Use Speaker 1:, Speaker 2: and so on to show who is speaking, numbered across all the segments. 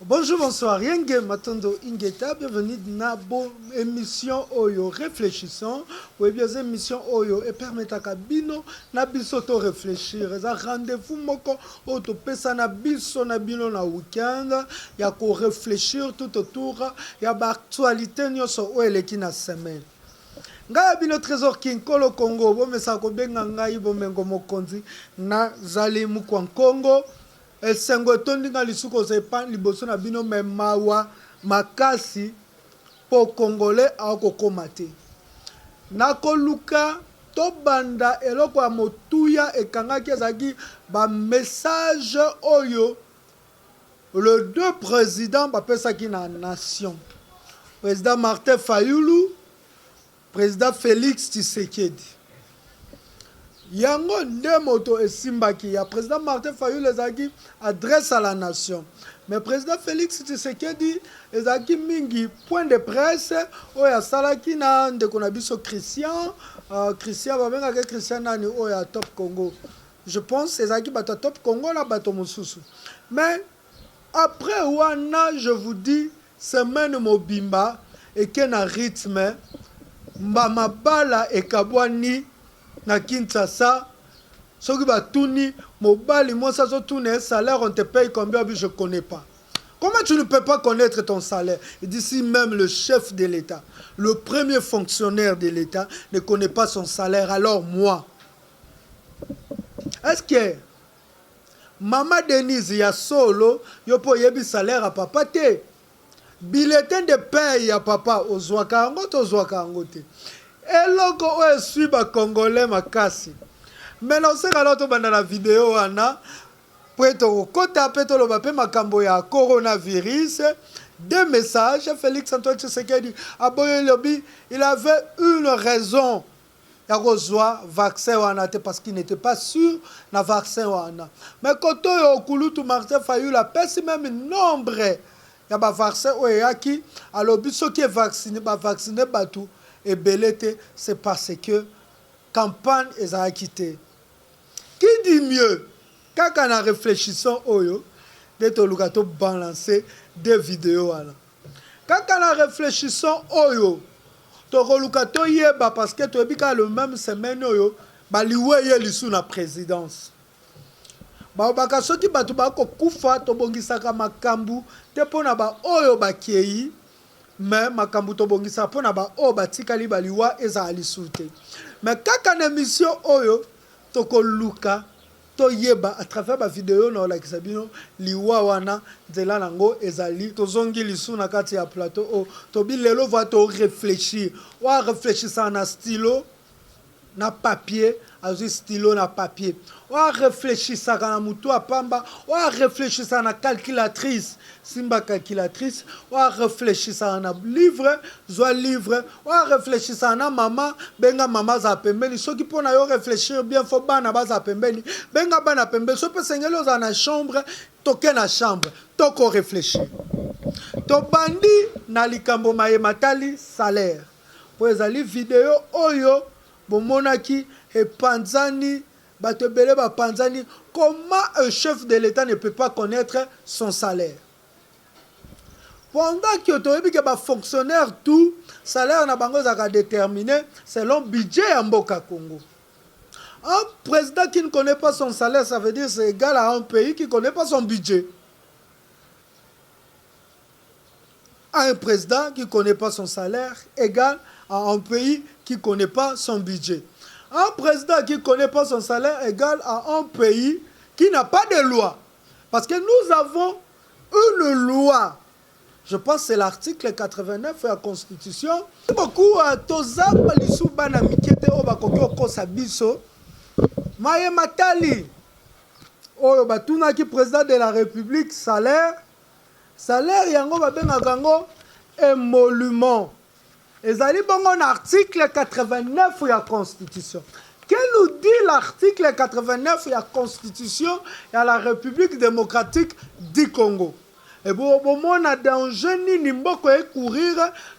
Speaker 1: Bonjour, bonsoir. Yenge Matondo Ingeta, bienvenue dans la émission Oyo Réfléchissons. Oui, bien, émission Oyo et permettre à Kabino na biso to réfléchir. Ça rendez-vous moko auto pesa na biso na bino na week-end. Ya ko réfléchir tout autour ya ba actualité nyoso o eleki na semaine. Ngai bino trésor kinkolo Congo bo mesa ko benga ngai bo mengo mokonzi na zali mukwa Congo. Esengo tondi nga lisuko zepan liboso na bino me mawa makasi po congolais akokoma te. Nakoluka to banda eloko ya motuya ekangaki ezalaki ba message oyo le deux présidents bapesaki na nation. Président Martin Fayulu, président Félix Tshisekedi. Yango nde moto esimbaki ya président Martin Fayulu ezaki adresse à la nation. Mais président Félix Tshisekedi ezaki mingi point de presse oya salaki na ndeko na biso Christian babengaka Christian nani oya Top Congo. Je pense ezaki bato Top Congo la bato mosusu. Mais après wana je vous dis semaine mobimba et na rythme mbamabala ekabwani na Kinshasa, soki batuni mobali moi ça tourne salaire on te paye combien je connais pas. Comment tu ne peux pas connaître ton salaire? Et d'ici même le chef de l'État, le premier fonctionnaire de l'État ne connaît pas son salaire. Alors moi, est-ce que Maman Denise ya solo yo po yebi salaire à papa te? Bulletin de paye ya papa ozwaka yango to ozwaka yango te? Eloko oyo esui Congolais makasi. Maintenant oseka loto banda na vidéo wana po tokokota mpe toloba mpe makambo ya coronavirus. Deux messages. Félix Antoine Tshisekedi aboye lobi il avait une raison ya kozwa vaccin wana te parce qu'il n'était pas sûr na vaccin wana. Mais koto yo okulutu Martin Fayulu apesi même nombre ya ba vaccin oyo yaki alobi soki evacciné ba vacciner batou et belete, c'est parce que campagne est quitté. Qui dit mieux? Quand on a réfléchissant oyo, d'être lugato balancer des vidéos là. Quand on a réfléchissant oyo, to lugato yeba parce que tu es le même semaine oyo, baliwe ye lisu na présidence. Ba baka soki batu ba ko kufa to bongisaka makambu te pona ba oyo bakei. Mais makambu to bongisa pona ba o batikali baliwa ezali sute. Mais kaka na émission oyo toko luka to yeba à travers ba vidéo na la kisabino liwa wana nzela nango ezali to zongi lisu na kati ya plateau o to bilelo va to réfléchir wa réfléchir ça na stylo na papier azui stylo na papier wa réfléchir ça na mutu apamba wa réfléchir ça na calculatrice simba calculatrice wa réfléchir ça na livre zo livre wa réfléchir ça na maman benga mama za pembeni soki pona yo réfléchir bien faut bana baza pembeni benga bana pembeni so pe sengelo za na chambre toke na chambre toko réfléchir to bandi na likambo maye matali salaire po ezali vidéo oyo bomonaki et panzani batebele ba panzani comment un chef de l'État ne peut pas connaître son salaire pendant que toyebi ke ba fonctionnaire tout salaire na bango zaka déterminé selon budget ya mboka Congo. Un président qui ne connaît pas son salaire, ça veut dire c'est égal à un pays qui ne connaît pas son budget. Un président qui ne connaît pas son salaire égal à un pays qui ne connaît pas son budget. Un président qui ne connaît pas son salaire égal à un pays qui n'a pas de loi. Parce que nous avons une loi. Je pense que c'est l'article 89 de la Constitution. Beaucoup à Tozab, Lisouba, Namikete, Obakoko, Kosabiso, Maye Matali, Obatuna qui président de la République, salaire, yango babengakango émolument. Ezali bongo un article 89 de la Constitution. Que nous dit l'article 89 de la Constitution de la République démocratique du Congo? Et bon, on a danger ni nimboko et courir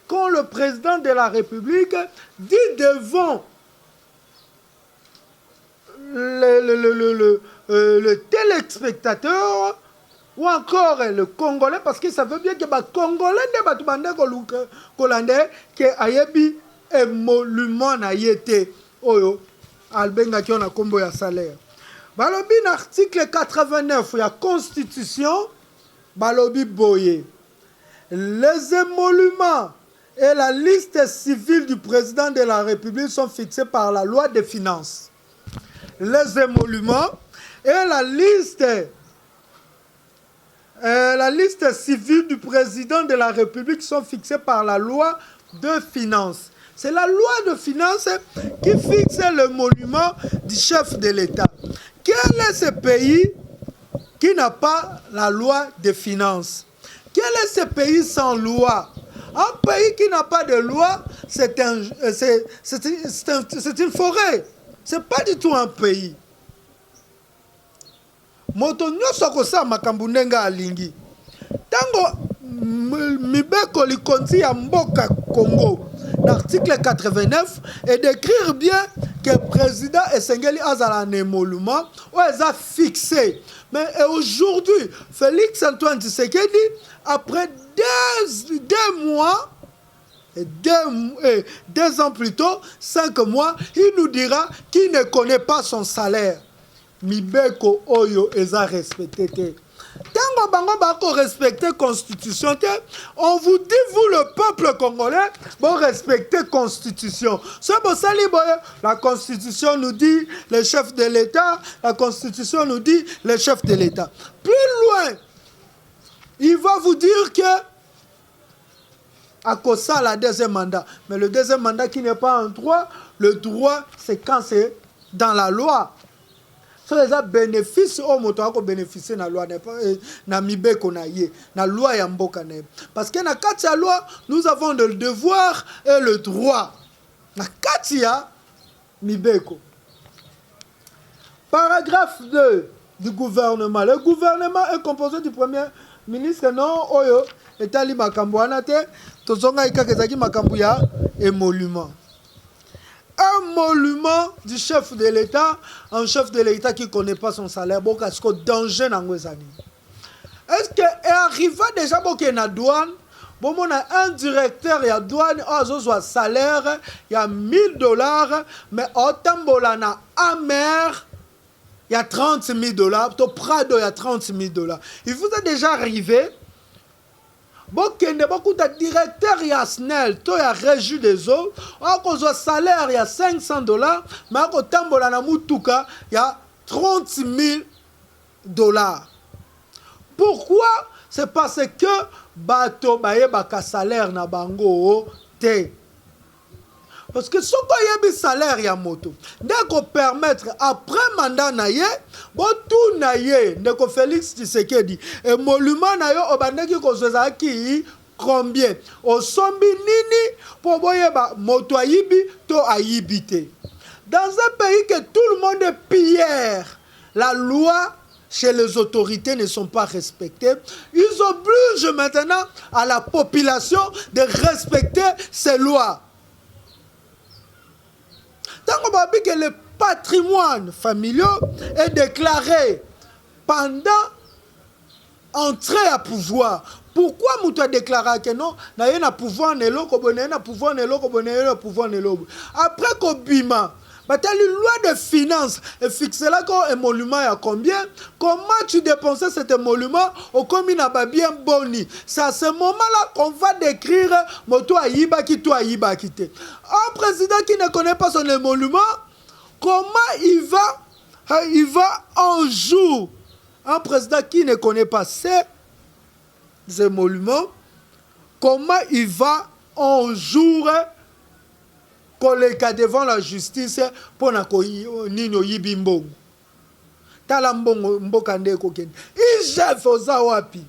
Speaker 1: quand le président de la République dit devant le téléspectateur ou encore le Congolais, parce qu'il savait bien que les Congolais que ayebi émolument na yete oyo albenga ki na kombo ya salaire. Balobi na article 89 ya constitution balobi boye. Les émoluments et la liste civile du président de la République sont fixés par la loi des finances. Les émoluments et la liste civile du président de la République sont fixés par la loi de finances. C'est la loi de finances qui fixe l'émolument du chef de l'État. Quel est ce pays qui n'a pas la loi de finances? Quel est ce pays sans loi? Un pays qui n'a pas de loi, c'est une forêt. Ce n'est pas du tout un pays. Moto nyoso kosa makambo ndenga alingi. Tango mibeko likonzi ya mboka Congo, l'article 89, et d'écrire bien que le président Esengeli azala un émolument ou a fixé. Mais aujourd'hui, Félix Antoine Tshisekedi, après 2 mois, et 2 ans plus tôt, 5 mois, il nous dira qu'il ne connaît pas son salaire. Mibeko oyo eza respecté. Tango bango bako respecter constitution, on vous dit, vous le peuple congolais, bon respecter constitution. C'est pour ça la constitution nous dit le chef de l'État, la constitution nous dit le chef de l'État. Plus loin, il va vous dire que à cause ça la deuxième mandat, mais le deuxième mandat qui n'est pas un droit, le droit c'est quand c'est dans la loi. So les bénéfices au moto ako bénéficier na loi na mibeko na ye na loi ya mboka na. Parce que na kati ya loi nous avons le devoir et le droit. Na kati ya mibeko. Paragraphe 2 du gouvernement. Le gouvernement est composé du premier ministre non oyo etali makambo wana te tozonga ikakezaki makambo ya émolument. Un émolument du chef de l'État, un chef de l'État qui ne connaît pas son salaire, bon, est-ce que danger dans les années? Est-ce qu'il arrive déjà bon qu'il y a une douane, bon, on a un directeur de douane, un salaire, il y a $1000, mais autant bolana amer, il y a $30,000, au Prado, il y a $30,000. Il vous est déjà arrivé? Beaucoup de directeurs y a SNEL, toi y a régie des eaux, à cause du salaire y a $500, mais à cause tambola na mutuka y a $30,000. Pourquoi? C'est parce que bato baye baka salaire na bango te. Parce que ce qu'on y a salaire ya moto, dès qu'on permettre après mandat na ye, bon tout na ye, dès qu'on Félix Tshisekedi, et monument na yo obandeki ko zoza ki combien, au sombi nini pour boye ba moto ayibi to ayibite. Dans un pays que tout le monde est pierre, la loi chez les autorités ne sont pas respectées. Ils obligent maintenant à la population de respecter ces lois. Tant qu'on va dire que le patrimoine familial est déclaré pendant entrée à pouvoir. Pourquoi nous avons déclaré que non, nous avons pouvoir, après qu'Obima, la loi de finances est fixée là comme émolument à combien? Comment tu dépensais cet émolument au commune à bien boni? C'est à ce moment-là qu'on va décrire moto ayiba ki to ayiba kite. Un président qui ne connaît pas son émolument, comment il va un jour? Un président qui ne connaît pas ses émoluments, comment il va un jour koleka devant la justice pour na ko nino yibimbongo tala mbongo mboka ndeko kende IGF oza wapi?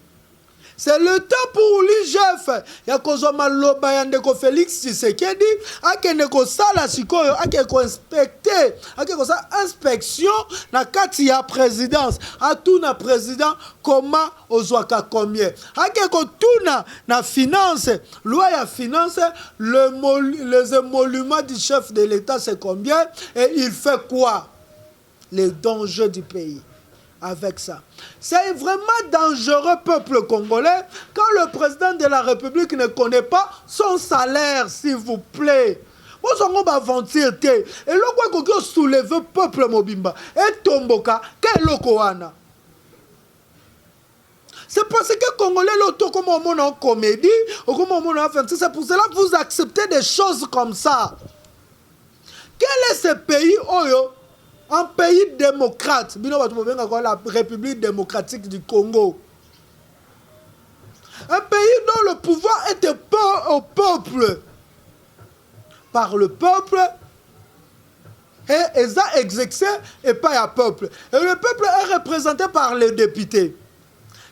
Speaker 1: C'est le temps pour l'IGF ya kozoma loba ya ndeko Félix Tshisekedi akende ko sala sikoyo akende ko inspecter akende ko sa inspection na kati ya présidence atuna président comment ozwaka combien akende ko tuna na finance loi ya finance les émoluments du chef de l'État c'est combien et il fait quoi? Les dangers du pays. avec ça. C'est vraiment dangereux, peuple congolais, quand le président de la République ne connaît pas son salaire, s'il vous plaît. Moi, on va aventure. Et là, quoi que soulève le peuple mobimba. Et tomboka, quel lokoana. C'est parce que Congolais, l'auto, comme on en comédie, ou comme on en fantasy, c'est pour cela que vous acceptez des choses comme ça. Quel est ce pays, Oyo? Un pays démocrate, la République démocratique du Congo. Un pays dont le pouvoir était au peuple. Par le peuple, et ils ont exercé et pas un peuple. Et le peuple est représenté par les députés.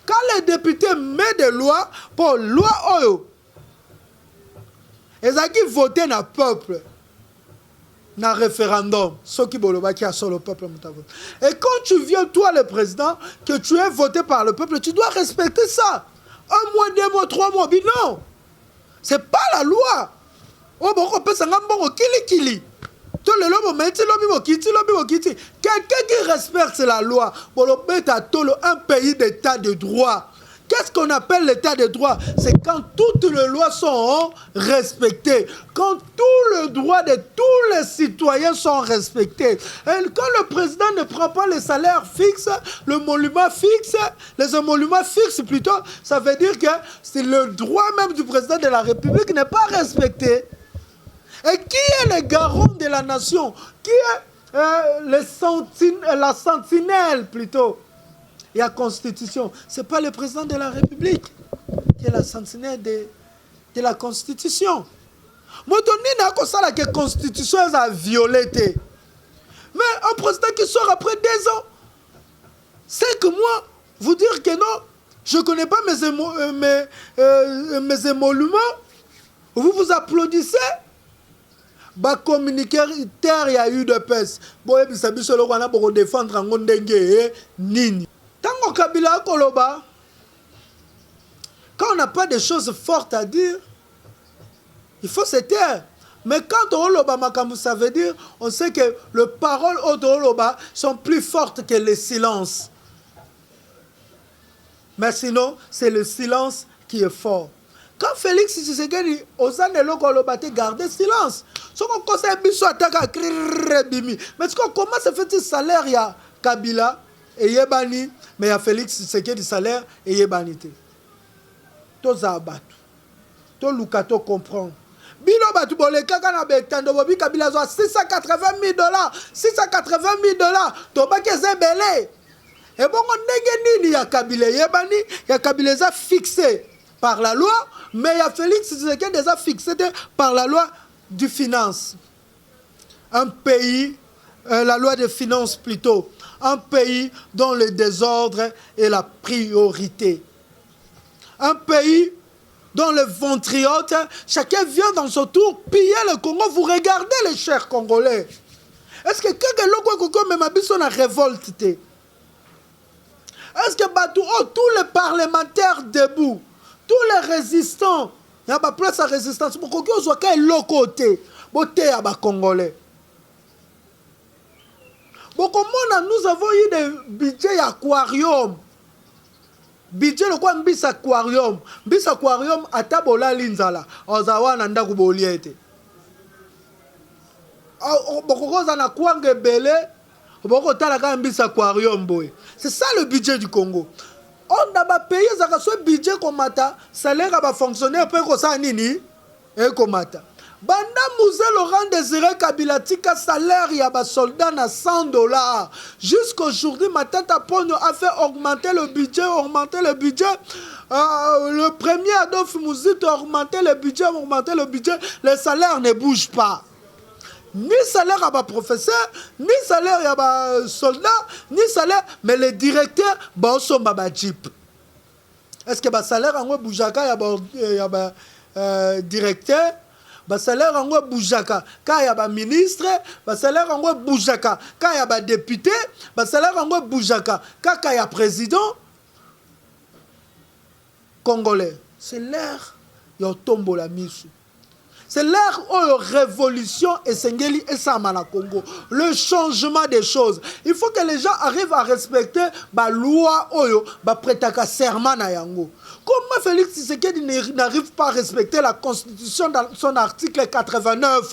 Speaker 1: Quand les députés mettent des lois, pour loi Oyo, ils ont voté dans le peuple. Dans le référendum, ceux qui ont sur le peuple. Et quand tu viens, toi, le président, que tu es voté par le peuple, tu dois respecter ça. 1 mois, 2 mois, 3 mois, mais non. Ce n'est pas la loi. Oh, bon, on peut s'en kili. Quelqu'un qui respecte la loi, un pays d'état de droit. Qu'est-ce qu'on appelle l'état de droit? C'est quand toutes les lois sont respectées, quand tous les droits de tous les citoyens sont respectés. Et quand le président ne prend pas les salaires fixes, le monument fixe, les émoluments fixes plutôt, ça veut dire que c'est le droit même du président de la République n'est pas respecté. Et qui est le garant de la nation? Qui est la sentinelle plutôt? Il y a la Constitution. Ce n'est pas le président de la République qui est la sentinelle de la Constitution. Moi, je dis que la Constitution est violée. Mais un président qui sort après 2 ans, 5 mois, vous dire que non, je ne connais pas mes émoluments, vous vous applaudissez. Ba communiquer il y a eu de peste. Bon, et puis ça biso lo wana pour défendre en ndenge nini. Tango Kabila koloba. Quand on n'a pas de choses fortes à dire, il faut se taire. Mais quand on loba makambu, ça veut dire, on sait que les paroles au loba sont plus fortes que le silence. Mais sinon, c'est le silence qui est fort. Quand Félix Tshisekedi osa nelo kolobate garder silence. Ce qu'on conseille biso ataka bimi. Mais comment se fait-il salaire ya Kabila et yebani mais ya Félix Tshisekedi salaire et yebanité. Toza batu. To lukato comprend. Bino batu boleka kana betando bobi Kabila zo $680,000. $680,000. To ba keze belé. Et bon on ndenge nini ya Kabila yebani ya Kabila za fixé par la loi, mais il y a Félix Tshisekedi déjà fixé par la loi du finance. Un pays, la loi des finances plutôt, un pays dont le désordre est la priorité. Un pays dont le ventriote, chacun vient dans son tour piller le Congo. Vous regardez les chers Congolais. Est-ce que quelqu'un d'autre même a une révolte? Est-ce que tous les parlementaires debout, tous les résistants, il y a pas place à résistance. Pour que soit quel côté, beauté à bas Congolais. Bon, comment nous avons eu des budgets aquarium. Budget le quoi mbis aquarium. Mbis aquarium atabola linzala. Ozawa nanda kuboliete. Boko na kwanga belé. Boko tala ka mbis aquarium boy. C'est ça le budget du Congo. On a payé ce budget comme mata, salaire va fonctionner après que ça nini et comme mata. Banda Mouzé Laurent Désiré Kabila tika salaire ya ba soldat na $100. Jusqu'aujourd'hui ma tante Aponio a fait augmenter le budget. Le premier Adolphe Mouzito a augmenté le budget, les salaires ne bougent pas. Ni salaire à ma professeur, ni salaire à ma soldat, ni salaire, mais les directeurs, bah, sont ma jeep. Est-ce que le salaire en boujaka, il y a directeur, le salaire en boujaka, quand il y a ministre, le salaire en boujaka, quand il y a député, le salaire en boujaka, quand il y a président congolais. C'est l'air, il y a tombo la mise. C'est l'ère où révolution et Sengeli et Samana Congo. Le changement des choses. Il faut que les gens arrivent à respecter la loi oyo, ba pretaka serment na yango. Comment Félix Tshisekedi n'arrive pas à respecter la Constitution dans son article 89?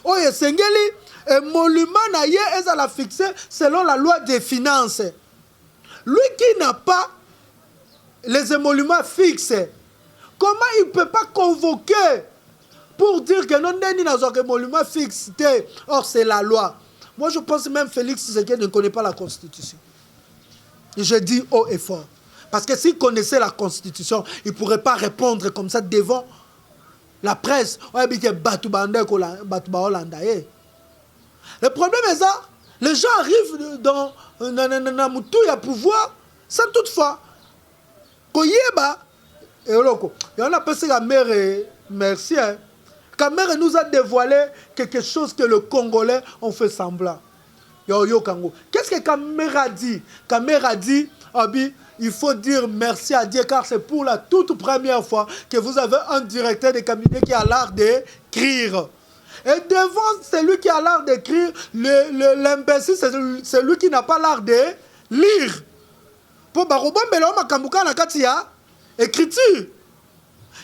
Speaker 1: Oyo Sengeli émolument na ye ezala fixé selon la loi des finances. Lui qui n'a pas les émoluments fixes, comment il ne peut pas convoquer pour dire que non, il n'a pas d'émolument fixe? Or, c'est la loi. Moi, je pense même Félix Tshisekedi ne connaît pas la Constitution. Et je dis haut et fort. Parce que s'il connaissait la Constitution, il ne pourrait pas répondre comme ça devant la presse. Le problème est ça. Les gens arrivent dans un pouvoir sans toutefois. Koyeba, et on a passé la mère, merci. Kamere nous a dévoilé quelque chose que le Congolais ont fait semblant. Qu'est-ce que Kamere a dit? Kamere a dit, il faut dire merci à Dieu car c'est pour la toute première fois que vous avez un directeur de cabinet qui a l'art d'écrire. Et devant celui qui a l'art d'écrire, l'imbécile, c'est celui qui n'a pas l'art de lire. Pour Barobo Mbelo Makambuka na katia écriture.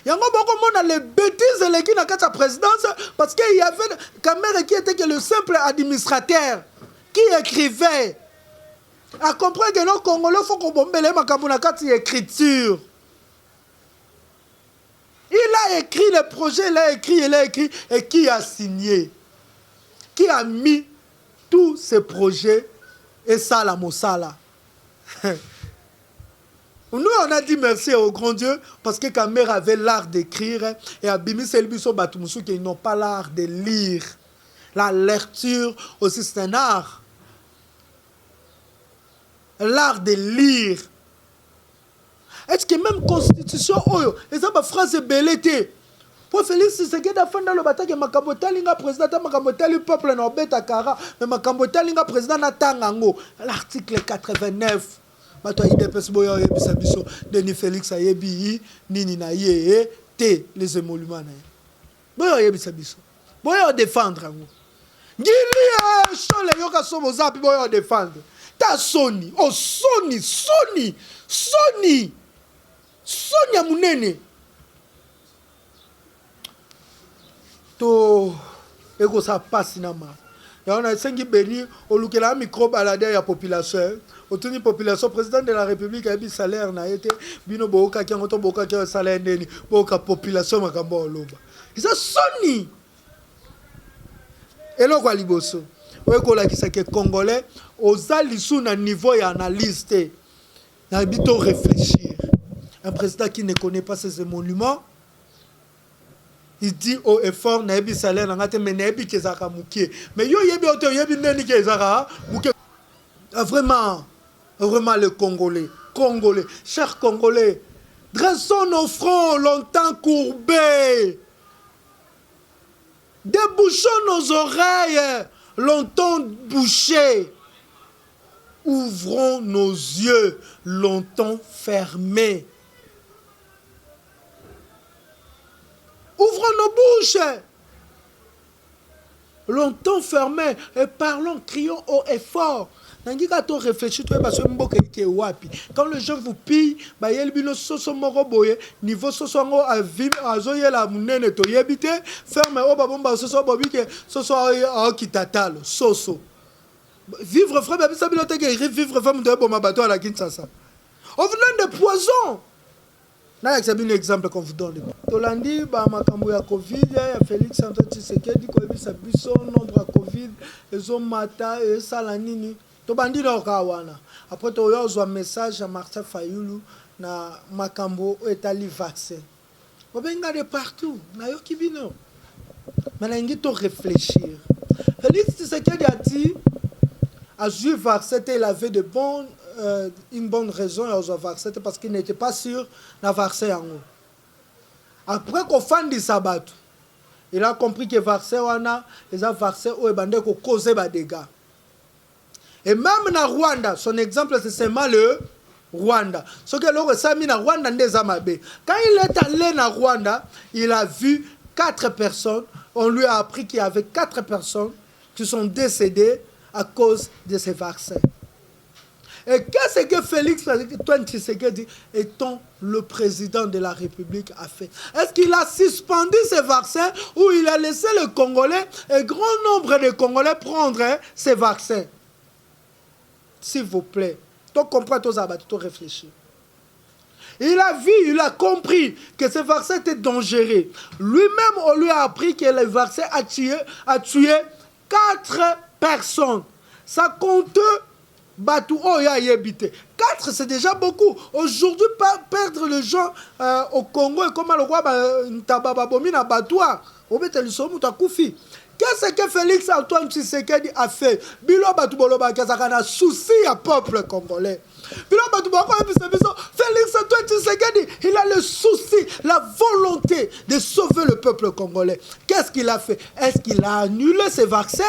Speaker 1: Yango boko mona les bêtises les qui na katia présidence parce qu'il y avait Kamere qui était que le simple administrateur qui écrivait. À comprendre que nos Congolais faut qu'on bombele makambu na katia écriture. Il a écrit le projet, il a écrit, et qui a signé? Qui a mis tous ces projets et ça la Mossala? Nous, on a dit merci au grand Dieu parce que Kamere avait l'art d'écrire et Abimi Selbiso Batumusu qui n'ont pas l'art de lire. La lecture aussi, c'est un art. L'art de lire. Est-ce que même Constitution, et ça, ma phrase est belle été. Pour Félix Tshisekedi a fait dans le bataille que Makambotali nga président, Makambotali peuple na obeta kara, mais Makambotali nga président na tangango. L'article 89. Bato IDPS boyo yebisa biso Denis Félix ayebi nini na ye te les émoluments na. Boyo yebisa biso. Boyo défendre ngo. Ngili chole yoka sobo zapi boyo défendre. Ta Sony, oh Sony ya munene. To ego sa passe na ma. Ya on a sengi beni olukela micro balader ya population. Otuni population président de la République a eu salaire na été bino boka ki ngoto boka ki salaire ndeni boka population makambo oloba. Isa Sony. Eloko aliboso. Eko la ki sa ke congolais ozali sous na niveau ya analyste. Na bito réfléchir. Un président qui ne connaît pas ses émoluments, il dit au effort, na ebi salaire na ngate mais na ebi kezaka mukie. Mais yo yebi oto yebi neni kezaka mukie. Vraiment le Congolais, chers Congolais, dressons nos fronts longtemps courbés, débouchons nos oreilles longtemps bouchées, ouvrons nos yeux longtemps fermés, ouvrons nos bouches longtemps fermées et parlons, crions haut et fort. Quand les gens vous pillent, niveau vivre frère, vivre à la Kinshasa. On vous donne des poisons. Là, c'est un exemple qu'on vous donne. Tolandi, makambo ya Covid, Félix Antoine Tshisekedi, nombre à Covid, les hommes mata, et salanini. Tobandi na okawana. Après to yo zo message à Martin Fayulu na makambo etali vaccin. Obenga de partout, na yo kibino. Malangi to réfléchir. Félix Tshisekedi a dit à jouer vaccin, il avait une bonne raison à jouer vaccin parce qu'il n'était pas sûr na vaccin en haut. Après qu'on fan du sabbat, il a compris que vaccin wana, les vaccins ou ebande ko causer ba dégâts. Et même na Rwanda, son exemple c'est seulement le Rwanda. Ce que l'on ressent na Rwanda ndeza mabe. Quand il est allé na Rwanda, il a vu 4 personnes, on lui a appris qu'il y avait 4 personnes qui sont décédées à cause de ces vaccins. Et qu'est-ce que Félix Antoine Tshisekedi, étant le président de la République, a fait? Est-ce qu'il a suspendu ces vaccins ou il a laissé les Congolais, un grand nombre de Congolais, prendre ces vaccins? S'il vous plaît, tu comprends, tu réfléchir. Il a vu, il a compris que ces vaccins étaient dangereux. Lui-même, on lui a appris que les vaccins a tué 4 personnes. Ça compte Batou, oh, y a habité. 4, c'est déjà beaucoup. Aujourd'hui, perdre les gens au Congo et comme le roi Ntabababomi na Batoua, qu'est-ce que Félix Antoine Tshisekedi a fait? Bilo Batou Boloba Kazakana souci à peuple congolais. Bilo Batou Boloba Félix Antoine Tshisekedi, il a le souci, la volonté de sauver le peuple congolais. Qu'est-ce qu'il a fait? Est-ce qu'il a annulé ses vaccins?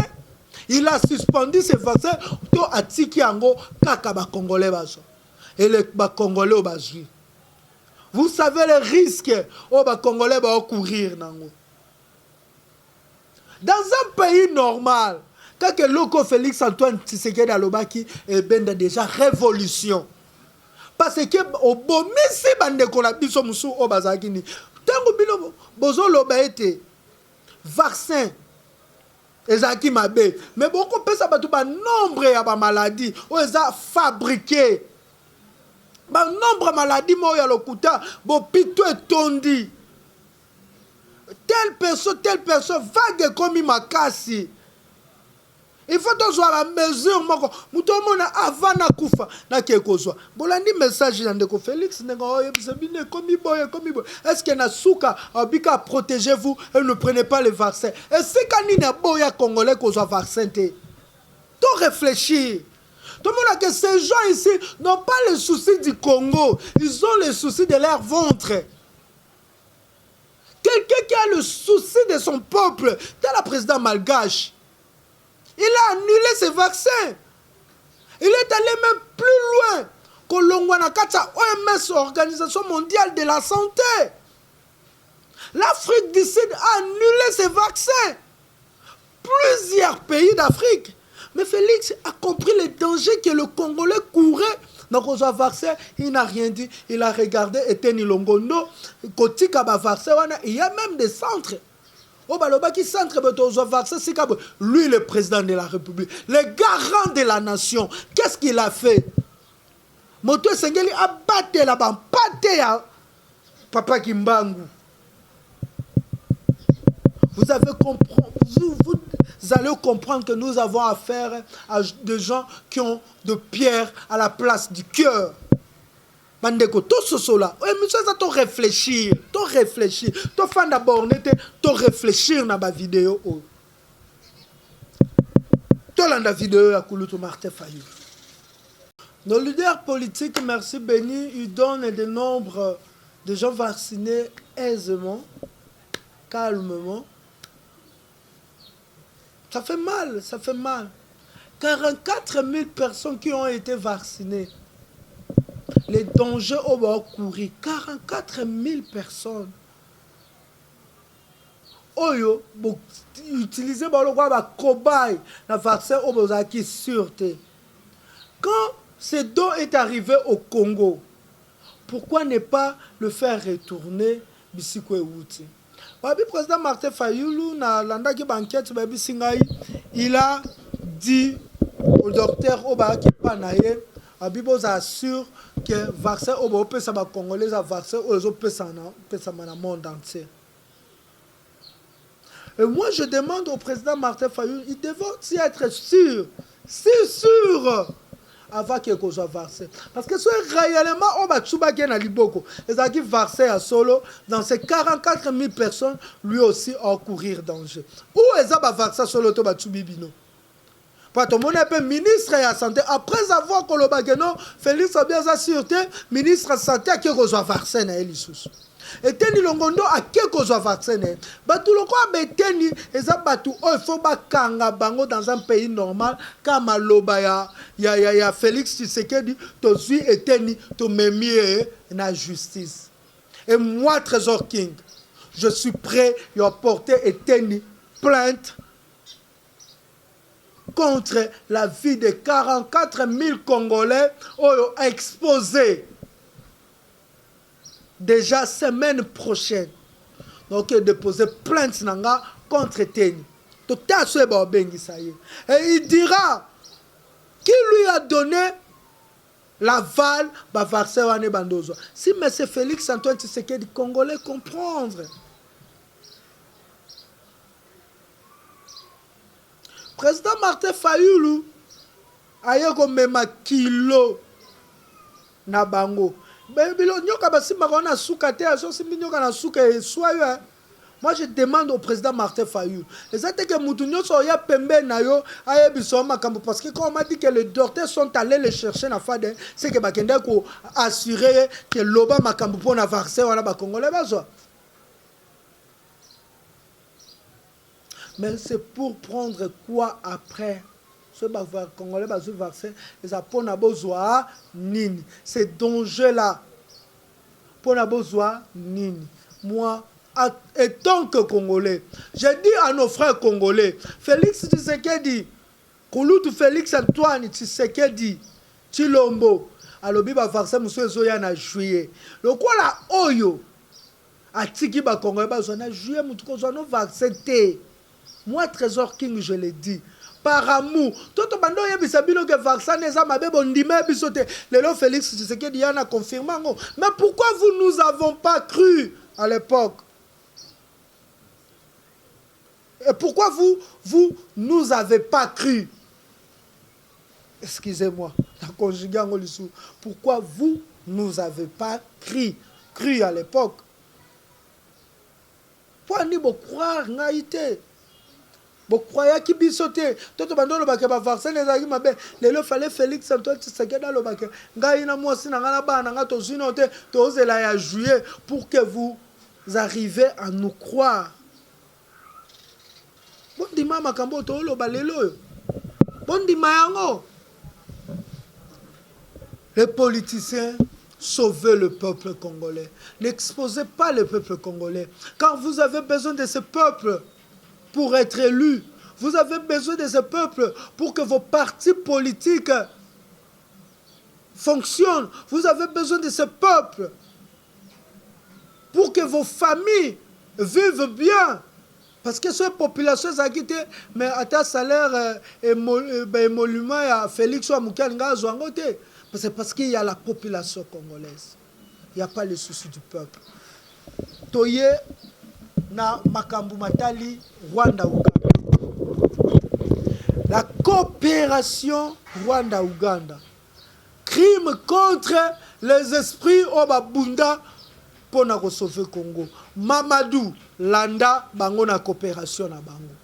Speaker 1: Il a suspendu ces vaccins to atiki yango kaka ba Congolais bazo. Et les Congolais au bazui. Vous savez les risques au ba Congolais ba courir nango. Dans un pays normal, quand que loko Félix Antoine Tshisekedi alobaki et ben déjà révolution. Parce que au bomisi bande ko la biso musu o bazaki ni. Tango bino bozo loba ete vaccin ezaki mabe, mais beaucoup pesa batu ba nombre ya ba maladie o eza fabriqué. Ba nombre maladie mo ya lokuta bo pito etondi. Telle personne vague comme makasi. Il faut toujours la mesure moko mutomona avant na kufa na kekozwa. Bolandi message na ndeko Félix ndeko yebisabine komi boye. Est-ce que na souka abika protégez-vous et ne prenez pas les vaccins. Et c'est quand na boya congolais kozwa vaccin te. To réfléchir. Tout le monde que ces gens ici n'ont pas les soucis du Congo, ils ont les soucis de leur ventre. Quelqu'un qui a le souci de son peuple, tel le président malgache. Il a annulé ses vaccins. Il est allé même plus loin que l'Ongwanakata OMS, Organisation mondiale de la santé. L'Afrique du Sud a annulé ses vaccins. Plusieurs pays d'Afrique. Mais Félix a compris les dangers que le Congolais courait. Donc, on a vaccin, il n'a rien dit. Il a regardé Eteni Longondo. Il y a même des centres. Lui, le président de la République, le garant de la nation, qu'est-ce qu'il a fait? Moto Sengeli a battu là-bas, Papa Kimbangu. Vous avez compris, vous allez comprendre que nous avons affaire à des gens qui ont de pierre à la place du cœur. Mandeko, tout ce cela. Oui, monsieur, ça t'en réfléchir. T'en réfléchir. T'en faire d'abord, t'en réfléchir dans ma vidéo. T'en dans la vidéo à Kouloutou Martin Fayou. Nos leaders politiques, merci béni, ils donnent des nombres de gens vaccinés aisément, calmement. Ça fait mal, ça fait mal. 44 000 personnes qui ont été vaccinées. Les dangers au bas courir. 44 000 personnes. Oyo, utiliser le cobaye, la vaccin au bas qui sûreté. Quand ce don est arrivé au Congo, pourquoi ne pas le faire retourner Bissikwe Wouti? Le président Martin Fayulu, il a dit au docteur Oba qui panaye, Abiboz assure que le vaccin Oba peut s'abattre congolais, le vaccin Oba peut s'abattre dans le monde entier. Et moi je demande au président Martin Fayulu, il devrait être sûr, sûr. Avant qu'il y ait un vaccin. Parce que si réellement on va tchoubaguer na liboko, les qui vaccin à solo, dans ces 44 000 personnes, lui aussi ont courir danger. Où est-ce que vaccin solo to ba tchoubibino? Pour tout le monde est ministre de la santé. Après avoir colobageno, Félix a bien sa sûreté, ministre de la santé a qui reçoit vaccin à Elissus. Et Teni Longondo a qui reçoit vaccin. Batou loko a Teni, et ça batou, il faut pas kanga bango dans un pays normal, comme à Lobaya, ya Félix Tshisekedi, to suis et Teni, to memie na justice. Et moi, Trésor King, je suis prêt à porter une plainte contre la vie de 44 000 Congolais exposés déjà semaine prochaine. Donc, déposer plainte contre Teni. Et il dira qui lui a donné l'aval si M. Félix Antoine Tshisekedi Congolais comprendre. Président Martin Fayulu ayeko mema kilo na bango. Bilo nyoka basimba na suka te aso simbi nyoka na suka eswayo. Moi je demande au président Martin Fayulu. Exactement que mutu nyoso ya pembe na yo ayebiso makambo parce que quand on m'a dit que les docteurs sont allés le chercher na fade, c'est que bakenda ko assurer que loba makambo pour na vaccin wana ba congolais bazwa. Mais c'est pour prendre quoi après? Ce Congolais va se vaccin, les apôtres n'ont besoin nini. C'est danger-là. Pour n'a besoin nini. Moi, étant que Congolais, j'ai dit à nos frères Congolais, Félix Tshisekedi, Kouloutou Félix Antoine Tshisekedi, Chilombo, alobi va vaccin, monsieur Zoya na juillet. Le quoi là, oyo, a tiki ba Congolais, ba zona juillet, moutou ko no vaccin té. Moi, Trésor King, je l'ai dit. Par amour. Tout le monde a dit que le vaccin n'est pas bon. Le Félix Tshisekedi a confirmé. Mais pourquoi vous nous avons pas cru à l'époque? Et pourquoi vous nous avez pas cru? Excusez-moi. La conjuguée en dessous. Pourquoi vous nous avez pas cru à l'époque? Pourquoi nous croire en Haïti? Vous croyez qu'il bisoté tout le monde va vaccin les amis mabe le fallait Félix Antoine Tshisekedi le baké ngai na moi sina ngana bana ngato zinote tozela ya juillet pour que vous arrivez à nous croire. Bon dima makambo to lo balelo bon dima yango. Les politiciens sauvez le peuple congolais, n'exposez pas le peuple congolais car vous avez besoin de ce peuple pour être élu. Vous avez besoin de ce peuple pour que vos partis politiques fonctionnent. Vous avez besoin de ce peuple pour que vos familles vivent bien. Parce que cette population a quitté, mais à ta salaire émolument à Félix Ouamoukenga Zouangote. C'est parce qu'il y a la population congolaise. Il n'y a pas le souci du peuple. Toye na makambu matali Rwanda-Uganda. La coopération Rwanda-Uganda. Crime contre les esprits au Babunda pour na sauver Congo. Mamadou Landa bango na coopération na bango.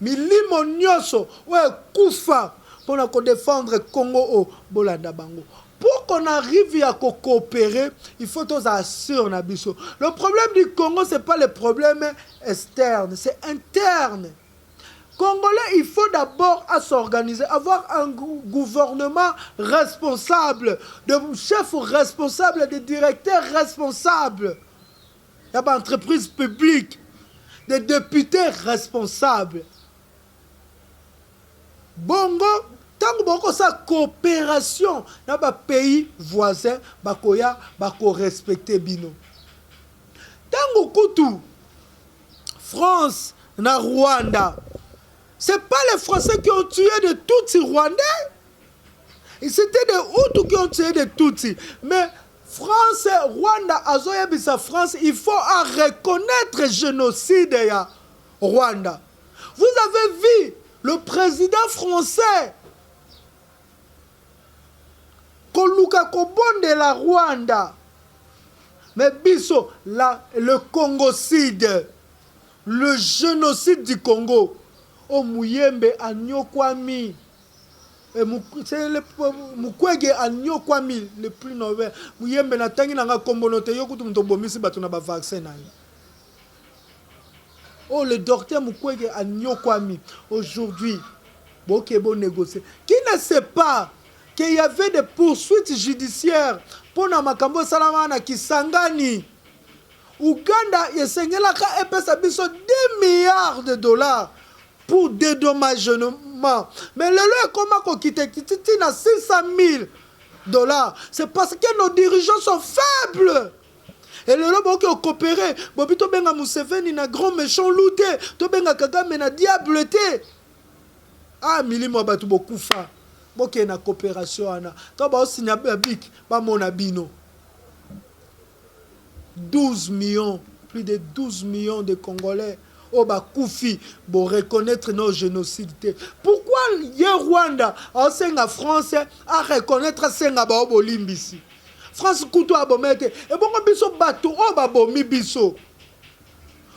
Speaker 1: Milimo nyoso we kufa pour na défendre Congo au Bolanda bango. Pour qu'on arrive à coopérer, il faut tous assurer na biso. Le problème du Congo, ce n'est pas le problème externe, c'est interne. Congolais, il faut d'abord s'organiser, avoir un gouvernement responsable, de chefs responsables, de directeurs responsables, des entreprises publiques, des députés responsables. Bongo, tant que ça coopération dans les pays voisins, bakoya bako respecter bino. Tant que France na Rwanda, c'est pas les Français qui ont tué de Tutsi Rwandais. C'était des Hutus qui ont tué de Tutsi. Mais France, Rwanda, Azoyabisa France, il faut reconnaître le génocide ya Rwanda. Vous avez vu le président français Koluka Kobonde la Rwanda. Mais biso, le Congocide, le génocide du Congo. O Muyembe Anyokwami. C'est le Mukwege Anyokwami le plus novel. Muyembe na tangi na kombonote yokutu mtobomisi batu na ba vaccin na. Oh, le docteur Mukwege Anyokwami aujourd'hui Bokebo négocier. Qui ne sait pas qu'il y avait des poursuites judiciaires pour na makambo salama na Kisangani Uganda yesengelaka epesa biso 2 milliards de dollars pour dédommagement. Mais le lieu comment qu'on quitte na 600 000 dollars. C'est parce que nos dirigeants sont faibles. Et le lieu qui coopéré, bobi to benga Museveni na grand méchant louté, to benga Kagame na diableté. Ah milimo batu bokufa. Boke na coopération ana. To ba osinya bik ba mona bino. 12 millions, plus de 12 millions de Congolais. Oh bah Koufi, pour reconnaître nos génocides. Pourquoi y Rwanda, en senga français, à reconnaître senga ba obolimbisi? France kuto abomete, et bon biso bateau, oh bah bomi biso.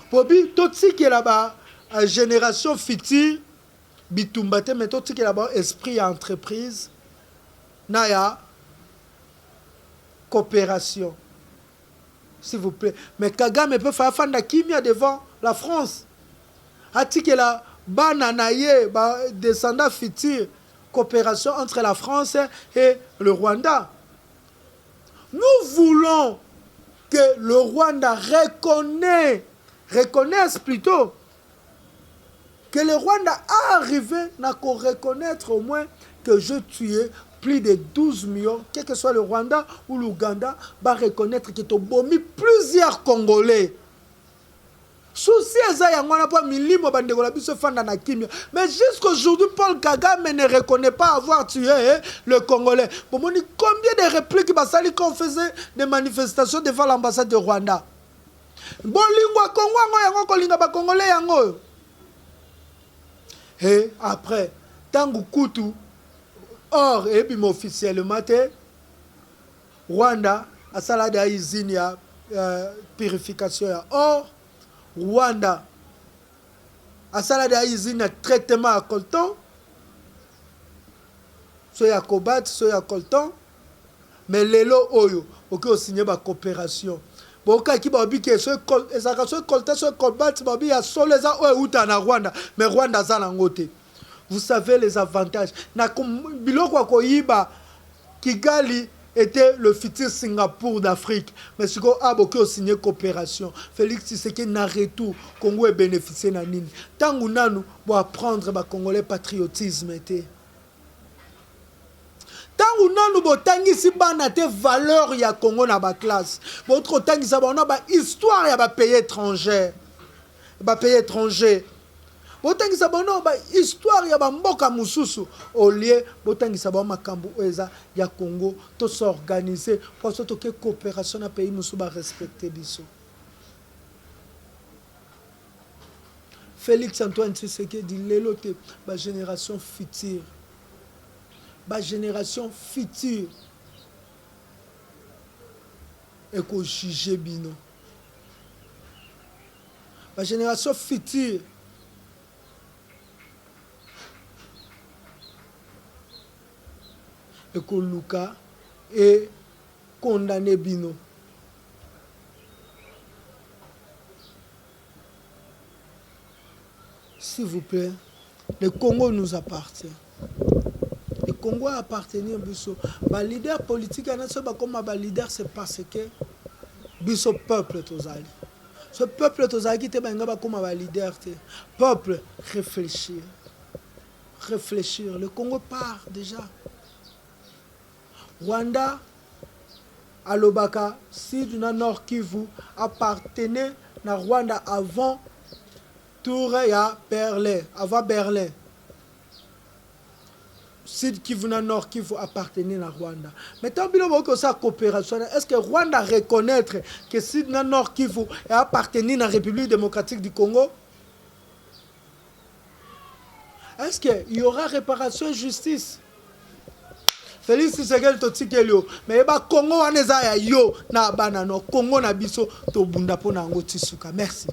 Speaker 1: Pobi, tout ce qui est là-bas, génération future, bitumbate, mais tout ce qui est là-bas, esprit entreprise, naya, coopération. S'il vous plaît. Mais Kagame peut faire fanda kimia devant la France. Atike la bananaye, descendant futur, coopération entre la France et le Rwanda. Nous voulons que le Rwanda reconnaisse plutôt que le Rwanda a arrivé à reconnaître au moins que je tuais plus de 12 millions, quel que soit le Rwanda ou l'Ouganda, va reconnaître que tu as bomi plusieurs Congolais. Souci mais jusqu'aujourd'hui, Paul Kagame ne reconnaît pas avoir tué le Congolais. Combien de répliques qu'on faisait des manifestations devant l'ambassade de Rwanda? Et après, Tangu Kutu, or, et puis officiellement, Rwanda, à salade usine ya purification ya or, Rwanda, à salade usine ya traitement à coltan, soit ya cobalt, soit ya coltan, mais lelo oyo, ok, signé ma coopération. Bon, quand il m'a dit que ce coltan, ce cobalt, il y a solo les gens na Rwanda, mais Rwanda za langote. Vous savez les avantages. Biloko koyiba Kigali était le futur Singapour d'Afrique. Mais ce qu'on a beaucoup signé coopération. Félix Tshisekedi n'a retour. Congo est bénéficié na nini. Tant que nous pour apprendre le Congolais patriotisme était. Tant que nous bo tangi si bana te valeur ya Congo na ba classe. Votre tangi sa bana ba histoire ya ba pays étranger. Ba pays étranger. Botangisa bono ba histoire ya bamboka mususu au lieu botangisa ba makambo eza ya Congo to s'organiser pour surtout que coopération na pays musu ba respecter biso. Félix Antoine Tshisekedi lelo te ba génération future. Ba génération future et ko juger bino. Ba génération future et que Luka est condamné bino. S'il vous plaît, le Congo nous appartient. Le Congo appartient à biso. Ba leader politique comme ba leader c'est parce que biso peuple tozali. Ce peuple tozali qui te benga ba comme ba leader te. Peuple réfléchir. Réfléchir. Le Congo part déjà. Rwanda, Alobaka, Sud na Nord Kivu appartenait à Rwanda avant Tour à Berlin, avant Berlin. Sud Kivu na Nord Kivu appartenait à Rwanda. Mais tant que ça coopération, est-ce que Rwanda reconnaître que Sud na Nord Kivu appartenait à la République démocratique du Congo? Est-ce qu'il y aura réparation et justice? Félix Tshisekedi to tikelio mais ba Congo waneza ya yo na banano Congo na biso to bunda pona ngo tisuka. Merci.